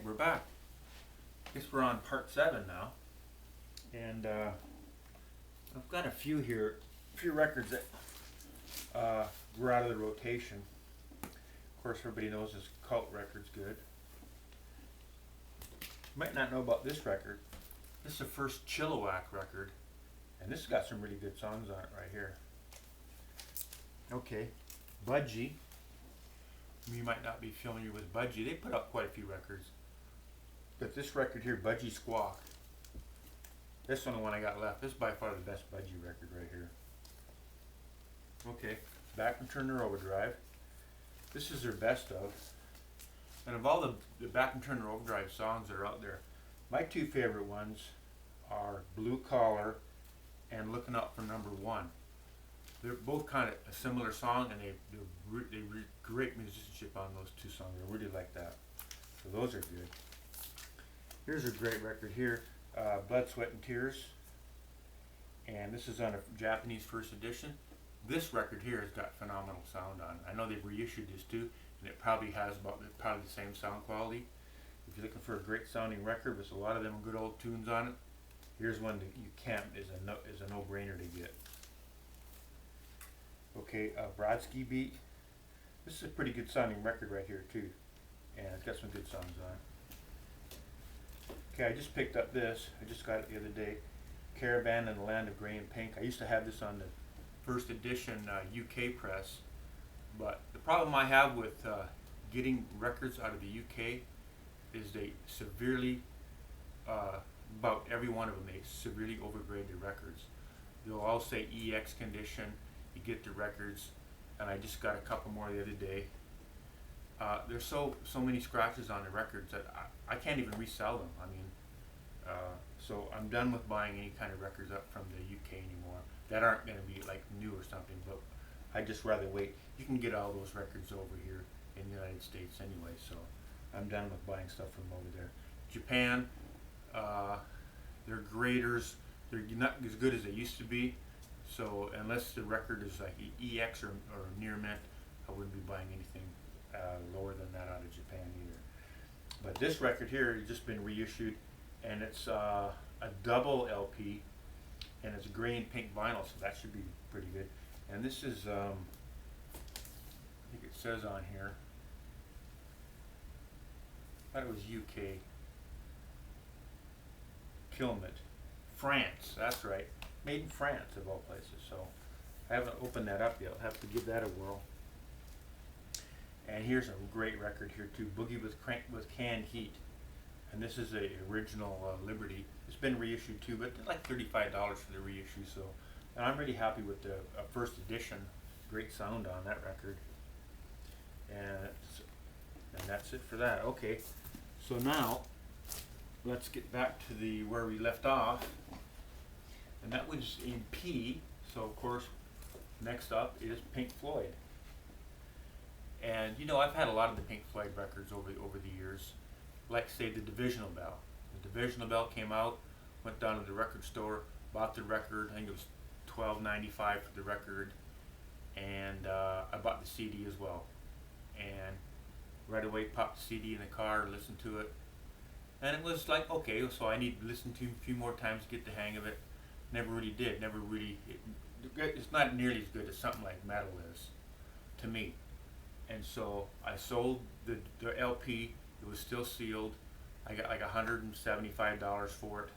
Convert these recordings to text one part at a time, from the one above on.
Alright, we're back. Guess we're on part 7 now. And I've got a few here, a few records that were out of the rotation. Of course, everybody knows this Cult record's good. You might not know about this record. This is the first Chilliwack record. And this has got some really good songs on it right here. Okay, Budgie. You might not be familiar with Budgie. They put out quite a few records. But this record here, Budgie Squawk. This one, the one I got left. This is by far the best Budgie record right here. Okay, Back and Turner Overdrive. This is their best of. And of all the Back and Turner Overdrive songs that are out there, my two favorite ones are Blue Collar and Looking Up for Number One. They're both kind of a similar song, and they great musicianship on those two songs. I really like that. So those are good. Here's a great record here, Blood, Sweat, and Tears. And this is on a Japanese first edition. This record here has got phenomenal sound on it. I know they've reissued this too, and it probably has probably the same sound quality. If you're looking for a great sounding record with a lot of them good old tunes on it, here's one that you can't is a no-brainer to get. Okay, Brodsky Beat. This is a pretty good sounding record right here too, and it's got some good songs on it. Okay, I just picked up this. I just got it the other day. Caravan in the Land of Grey and Pink. I used to have this on the first edition UK press, but the problem I have with getting records out of the UK is they severely, about every one of them, they severely overgrade the records. They'll all say EX condition. You get the records, and I just got a couple more the other day. There's so many scratches on the records that I can't even resell them. I mean, so I'm done with buying any kind of records up from the UK anymore that aren't going to be like new or something, but I just rather wait. You can get all those records over here in the United States anyway, so I'm done with buying stuff from over there. Japan, their graders, they're not as good as they used to be. So unless the record is like EX or near mint, I wouldn't be buying anything lower than that out of Japan either. But this record here has just been reissued, and it's a double LP, and it's gray and pink vinyl, so that should be pretty good. And this is, I think it says on here, I thought it was UK. Kilmet, France, that's right. Made in France, of all places. So I haven't opened that up yet. I'll have to give that a whirl. And here's a great record here too, Boogie with Canned Heat. And this is a original Liberty. It's been reissued too, but like $35 for the reissue. So, and I'm really happy with the first edition. Great sound on that record. And that's it for that. Okay, so now let's get back to the where we left off. And that was in P, so of course, next up is Pink Floyd. And you know, I've had a lot of the Pink Floyd records over the years. Like say the Divisional Bell. The Divisional Bell came out, went down to the record store, bought the record. I think it was $12.95 for the record, and I bought the CD as well. And right away popped the CD in the car, listened to it, and it was like, okay, so I need to listen to it a few more times to get the hang of it. Never really did. Never really. It's not nearly as good as something like Metal is, to me. And so I sold the LP. It was still sealed. I got like $175 for it,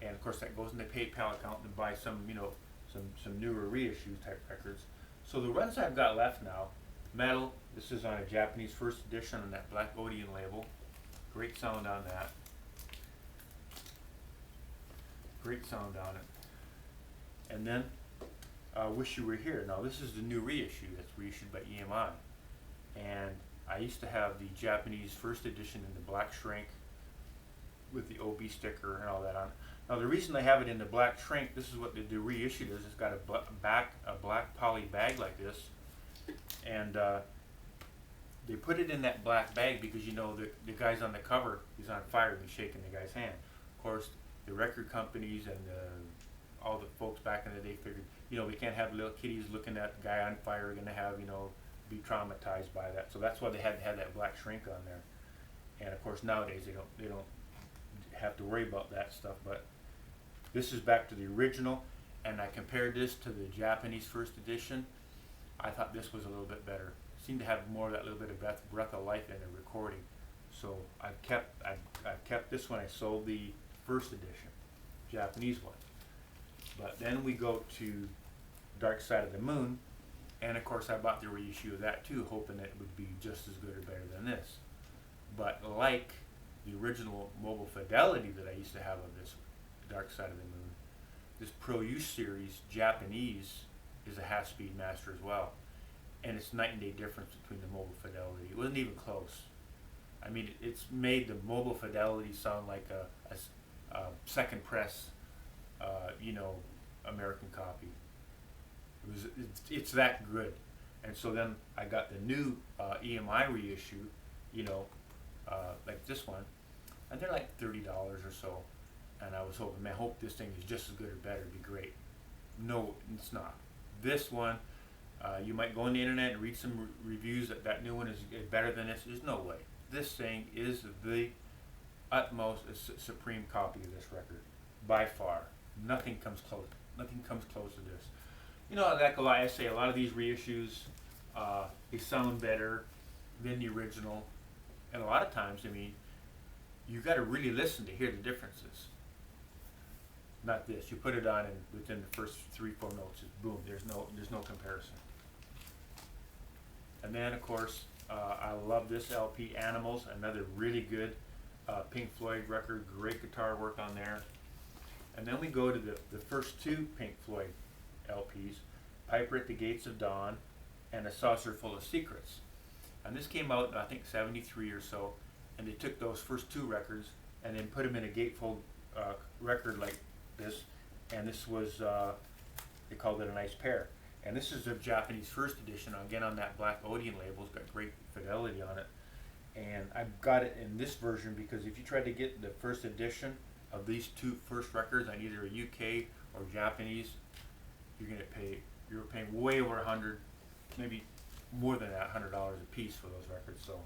and of course that goes in the PayPal account and buy some, you know, some newer reissue type records. So the ones I've got left now, Metal. This is on a Japanese first edition on that Black Odeon label. Great sound on that. Great sound on it. And then Wish You Were Here. Now this is the new reissue that's reissued by EMI. And I used to have the Japanese first edition in the black shrink with the OB sticker and all that on it. Now the reason they have it in the black shrink, this is what the reissued is. It's got a black poly bag like this. And they put it in that black bag because, you know, the guy's on the cover, he's on fire and he's shaking the guy's hand. Of course, the record companies and all the folks back in the day figured, you know, we can't have little kiddies looking at the guy on fire, going to have, you know, be traumatized by that. So that's why they had to have that black shrink on there. And of course nowadays they don't have to worry about that stuff. But this is back to the original, and I compared this to the Japanese first edition. I thought this was a little bit better. Seemed to have more of that little bit of breath of life in the recording. So I've kept this one. I sold the first edition, Japanese one. But then we go to Dark Side of the Moon, and of course I bought the reissue of that too, hoping that it would be just as good or better than this. But like the original Mobile Fidelity that I used to have of this Dark Side of the Moon, this Pro Use series Japanese is a half-speed master as well, and it's night and day difference between the Mobile Fidelity. It wasn't even close. I mean, it's made the Mobile Fidelity sound like a second press, American copy. It's that good. And so then I got the new EMI reissue, like this one, and they're like $30 or so. And I was hoping, man, I hope this thing is just as good or better. It'd be great. No, it's not. This one, you might go on the internet and read some reviews that new one is better than this. There's no way. This thing is the utmost supreme copy of this record, by far. Nothing comes close. Nothing comes close to this. Like I say, a lot of these reissues, they sound better than the original, and a lot of times, you got to really listen to hear the differences. Not this. You put it on, and within the first 3-4 notes, boom. There's no comparison. And then, of course, I love this LP, Animals, another really good Pink Floyd record. Great guitar work on there. And then we go to the first two Pink Floyd LPs, Piper at the Gates of Dawn and A Saucer Full of Secrets. And this came out in, I think, 73 or so, and they took those first two records and then put them in a gatefold record like this, and this was, they called it a nice pair. And this is the Japanese first edition, again on that black Odeon label. It's got great fidelity on it. And I've got it in this version because if you try to get the first edition of these two first records on either a UK or Japanese, you're paying way over $100, maybe more than that, $100 a piece for those records. So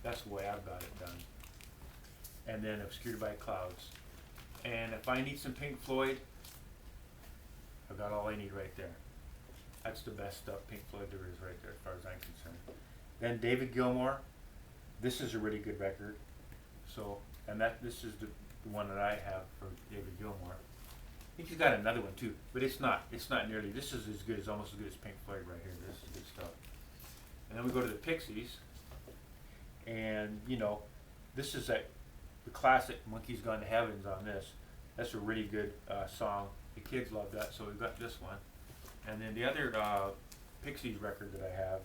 that's the way I've got it done. And then Obscured by Clouds. And if I need some Pink Floyd, I've got all I need right there. That's the best stuff Pink Floyd there is right there as far as I'm concerned. Then David Gilmour. This is a really good record. So, and this is the one that I have for David Gilmour. I think he's got another one too, but it's not nearly, this is as good, almost as good as Pink Floyd right here. This is good stuff. And then we go to the Pixies, and this is the classic Monkey's Gone to Heaven's on this. That's a really good song. The kids love that, so we've got this one. And then the other Pixies record that I have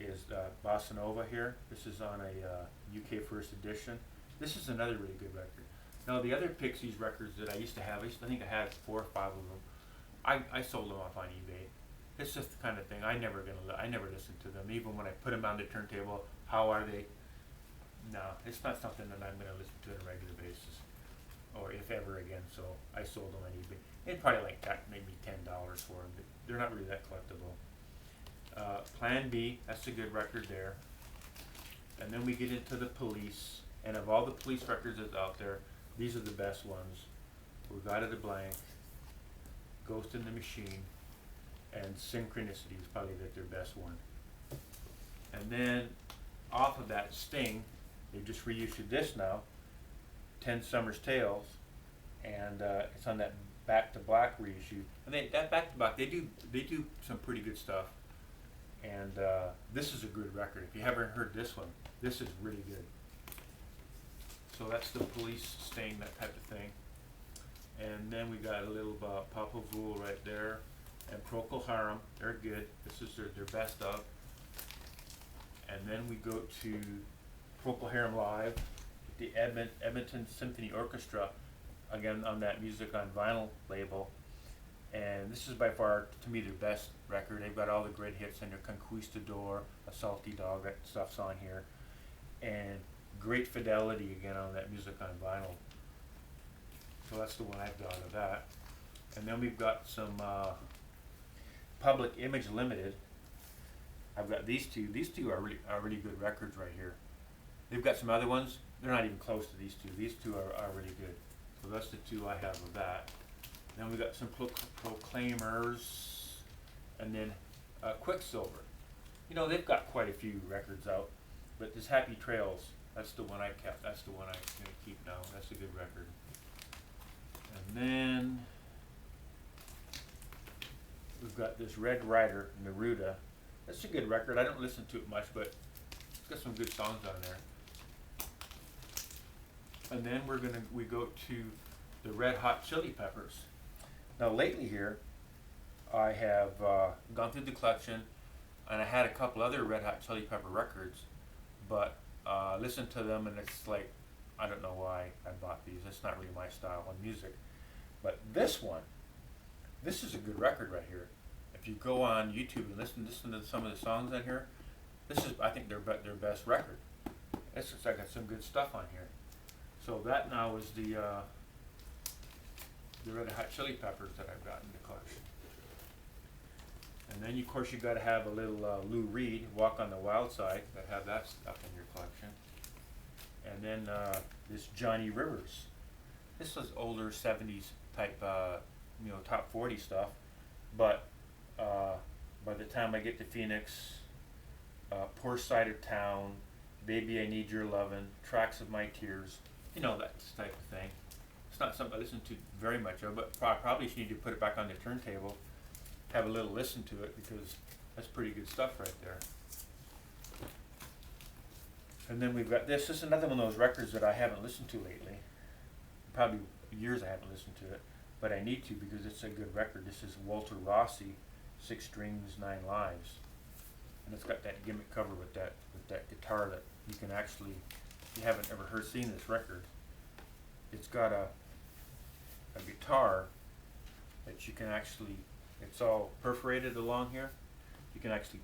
is Bossa Nova here. This is on a UK first edition. This is another really good record. Now the other Pixies records that I used to have, I think I had 4 or 5 of them. I sold them off on eBay. It's just the kind of thing I never listened to them. Even when I put them on the turntable, how are they? No, it's not something that I'm going to listen to on a regular basis, or if ever again. So I sold them on eBay. It probably like that, maybe $10 for them. But they're not really that collectible. Plan B, that's a good record there. And then we get into the Police, and of all the Police records that's out there, these are the best ones. We've Got It a Blank, Ghost in the Machine, and Synchronicity is probably their best one. And then off of that, Sting, they just reissued this now, 10 Summer's Tales, and it's on that Back to Black reissue. And that Back to Black, they do some pretty good stuff. And this is a good record. If you haven't heard this one, this is really good. So that's the Police, Sting, that type of thing. And then we got a little Papa Vool right there, and Procol Harum. They're good. This is their best of. And then we go to Procol Harum Live, the Edmonton Symphony Orchestra, again on that Music on Vinyl label. And this is by far, to me, their best record. They've got all the great hits in there, Conquistador, A Salty Dog, that stuff's on here. And great fidelity again on that Music on Vinyl. So that's the one I've got of that. And then we've got some Public Image Limited. I've got these two. These two are really good records right here. They've got some other ones. They're not even close to these two. These two are really good. So that's the two I have of that. Then we got some Proclaimers, and then Quicksilver. You know, they've got quite a few records out, but this Happy Trails, that's the one I kept. That's the one I'm going to keep now. That's a good record. And then we've got this Red Rider, Neruda. That's a good record. I don't listen to it much, but it's got some good songs on there. And then we go to the Red Hot Chili Peppers. Now lately here, I have gone through the collection, and I had a couple other Red Hot Chili Pepper records, but listened to them, and it's like, I don't know why I bought these. It's not really my style of music. But this one, this is a good record right here. If you go on YouTube and listen to some of the songs on here, this is, I think, their best record. It's I got some good stuff on here. So that now is the Red Hot Chili Peppers that I've got in the collection. And then, of course, you got to have a little Lou Reed, Walk on the Wild Side. Got to have that stuff in your collection. And then this Johnny Rivers. This was older 70s type, top 40 stuff. But by the time I get to Phoenix, Poor Side of Town, Baby I Need Your Lovin', Tracks of My Tears, that type of thing. It's not something I listen to very much of, but probably should need to put it back on the turntable, have a little listen to it, because that's pretty good stuff right there. And then we've got this. This is another one of those records that I haven't listened to lately. Probably years I haven't listened to it, but I need to because it's a good record. This is Walter Rossi, 6 Strings, 9 Lives. And it's got that gimmick cover with that guitar that you can actually, if you haven't ever seen this record, it's got a guitar that you can actually, it's all perforated along here. You can actually,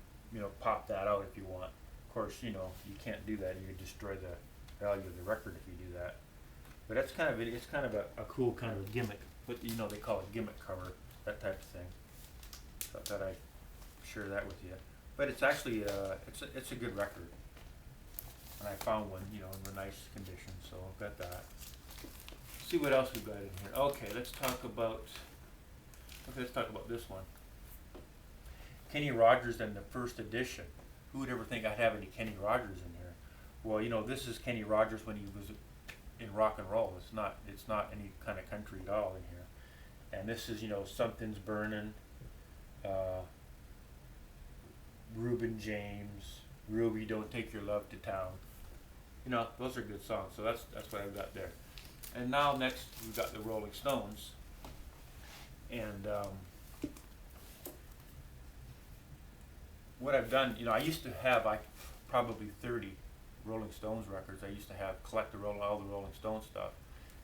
pop that out if you want. Of course, you can't do that. You could destroy the value of the record if you do that. But it's kind of a cool kind of gimmick. But they call it gimmick cover, that type of thing. So I thought I'd share that with you. But it's actually it's a good record. And I found one, in a nice condition, so I've got that. See what else we've got in here. Okay, let's talk about this one. Kenny Rogers and the first edition. Who would ever think I'd have any Kenny Rogers in here? Well, this is Kenny Rogers when he was in rock and roll. It's not any kind of country at all in here. And this is, Something's Burning, Reuben James, Ruby, Don't Take Your Love to Town. Those are good songs. So that's what I've got there. And now next we've got the Rolling Stones. And what I've done, I used to have probably 30 Rolling Stones records. I used to collect all the Rolling Stones stuff.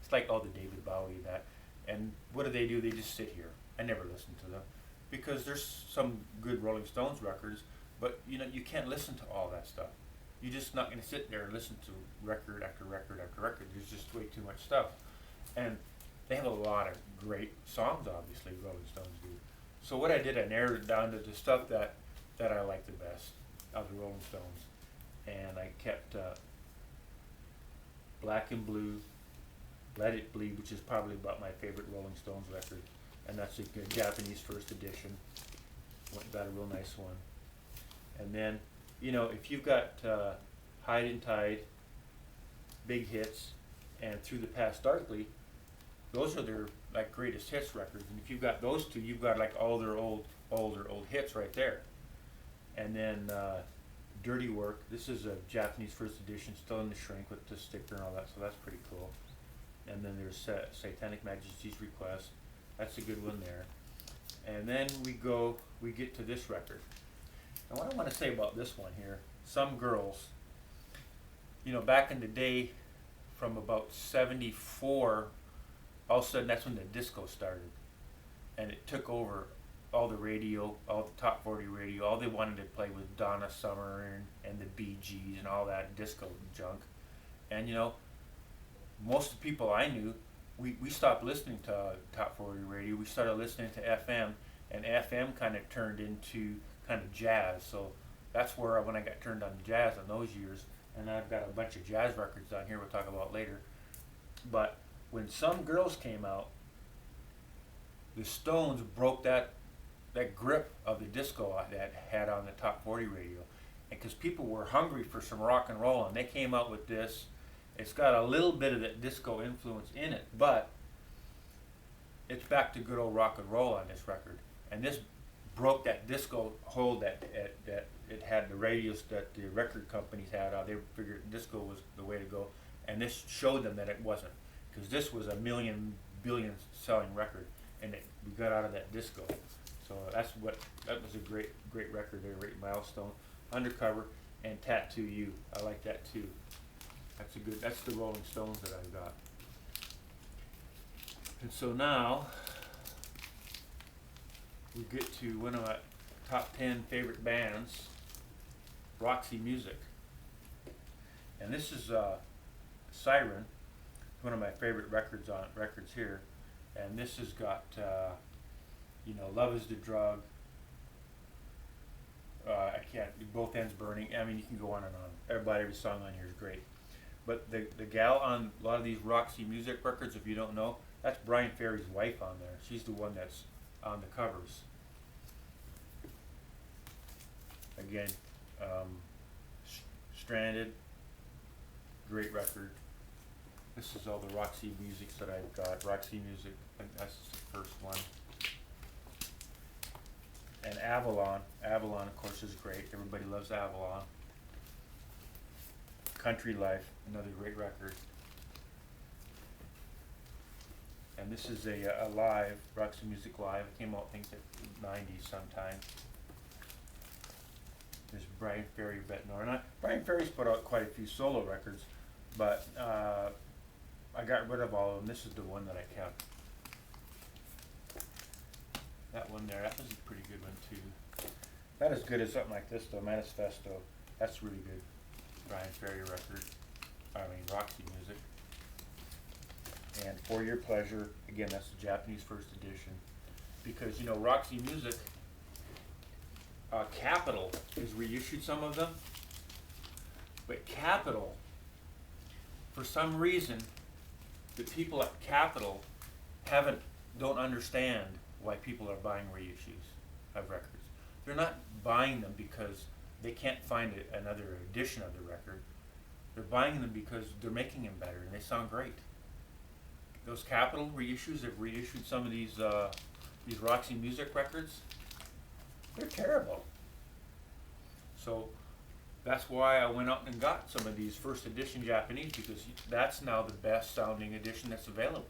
It's like all the David Bowie and that. And what do? They just sit here. I never listen to them because there's some good Rolling Stones records, but you can't listen to all that stuff. You're just not going to sit there and listen to record after record after record. There's just way too much stuff. And they have a lot of great songs, obviously, Rolling Stones do. So what I did, I narrowed it down to the stuff that I like the best of the Rolling Stones. And I kept Black and Blue, Let It Bleed, which is probably about my favorite Rolling Stones record. And that's a good Japanese first edition. Got a real nice one. And then, if you've got Hide and Tide, Big Hits, and Through the Past Darkly, those are their greatest hits records. And if you've got those two, you've got all their old hits right there. And then Dirty Work. This is a Japanese first edition, still in the shrink with the sticker and all that, so that's pretty cool. And then there's Satanic Majesty's Request. That's a good one there. And then we get to this record. And what I want to say about this one here, Some Girls, back in the day, from about 74, all of a sudden that's when the disco started. And it took over all the radio, all the top 40 radio. All they wanted to play was Donna Summer and the Bee Gees and all that disco junk. And most of the people I knew, we stopped listening to top 40 radio. We started listening to FM, and FM kind of turned into kind of jazz. So that's where when I got turned on to jazz in those years, and I've got a bunch of jazz records on here we'll talk about later. But when Some Girls came out, the Stones broke that grip of the disco that had on the top 40 radio, and because people were hungry for some rock and roll, and they came out with this. It's got a little bit of that disco influence in it, but it's back to good old rock and roll on this record. And this broke that disco hold that it had the radios that the record companies had. They figured disco was the way to go, and this showed them that it wasn't, because this was a billion selling record, and we got out of that disco. So that was a great record there, great milestone. Undercover and Tattoo You, I like that too. That's the Rolling Stones that I've got. And so now we get to one of my top 10 favorite bands, Roxy Music. And this is Siren, one of my favorite records here. And this has got Love Is the Drug. I can't, Both Ends Burning. I mean, you can go on and on. Every song on here is great. But the gal on a lot of these Roxy Music records, if you don't know, that's Brian Ferry's wife on there. She's the one that's on the covers. Again, Stranded, great record. This is all the Roxy Music that I've got. Roxy Music, that's the first one. And Avalon, of course, is great. Everybody loves Avalon. Country Life, another great record. And this is a live, Roxy Music Live. It came out, I think, in the 90s sometime. There's Brian Ferry, Bette Noor. Brian Ferry's put out quite a few solo records, but I got rid of all of them. This is the one that I kept. That one there, that was a pretty good one too. Not as good as something like this though, Manifesto. That's really good. Brian Ferry record. Roxy Music. And For Your Pleasure, again, that's the Japanese first edition. Because, Roxy Music, Capitol has reissued some of them. But Capitol, for some reason, the people at Capitol don't understand why people are buying reissues of records. They're not buying them because they can't find another edition of the record. They're buying them because they're making them better and they sound great. Those Capitol reissues have reissued some of these Roxy Music records. They're terrible. So that's why I went out and got some of these first edition Japanese, because that's now the best sounding edition that's available.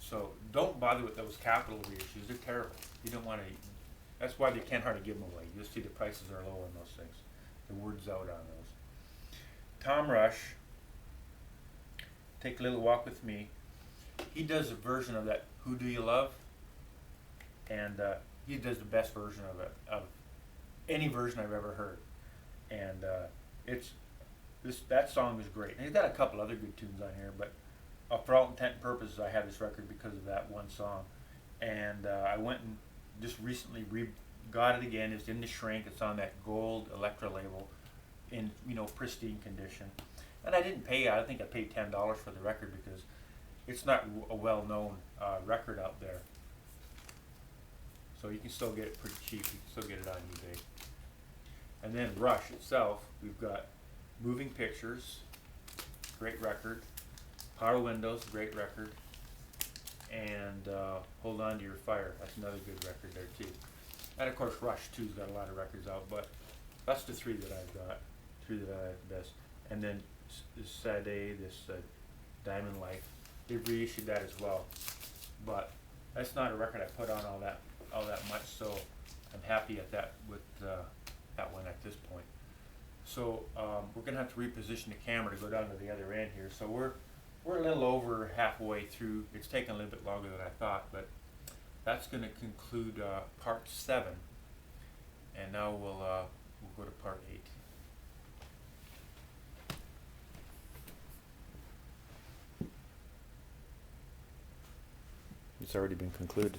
So don't bother with those Capitol reissues. They're terrible. You don't want to. That's why they can't hardly give them away. You'll see the prices are low on those things. The word's out on those. Tom Rush, Take a Little Walk with Me. He does a version of that Who Do You Love? And he does the best version of it, of any version I've ever heard. And that song is great. And he's got a couple other good tunes on here, but for all intent and purposes, I have this record because of that one song. And I went and just recently got it again. It's in the shrink. It's on that gold Electra label in pristine condition. And I didn't pay. I think I paid $10 for the record because it's not a well-known record out there. So you can still get it pretty cheap. You can still get it on eBay. And then Rush itself, we've got Moving Pictures, great record. Power Windows, great record. And Hold On to Your Fire, that's another good record there too. And of course Rush 2's got a lot of records out, but that's the three that I've got, three that I like the best. And then this Sade, this Diamond Life, they've reissued that as well. But that's not a record I put on all that much, so I'm happy at that with that one at this point. So we're gonna have to reposition the camera to go down to the other end here. So we're a little over halfway through. It's taken a little bit longer than I thought, but that's going to conclude part 7. And now we'll go to part 8. It's already been concluded.